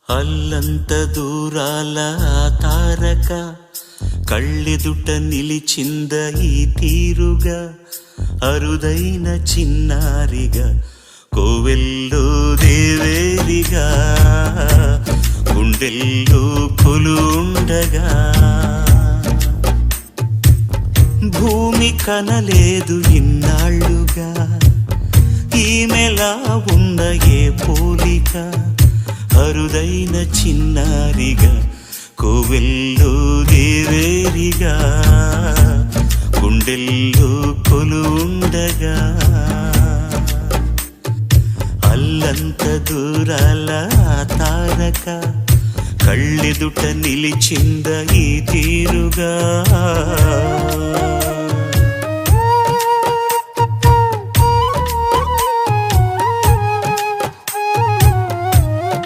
అల్లంత దూరాల తారక కళ్ళెదుట నిలిచింద ఈ తీరుగా అరుదైన చిన్నారిగా కోవెల్లో దేవేరిగా గుండెల్లో కొలుండగా భూమి కనలేదు ఇన్నాళ్ళుగా ఈమెలా ఉన్న ఏ పోలిక అరుదైన చిన్నారిగా కోవెల్లో దేవేరిగా గుండెల్లో కొలుండగా అల్లంత దూరాల తారక కళ్ళెదుట నిలిచింద ఈ తీరుగా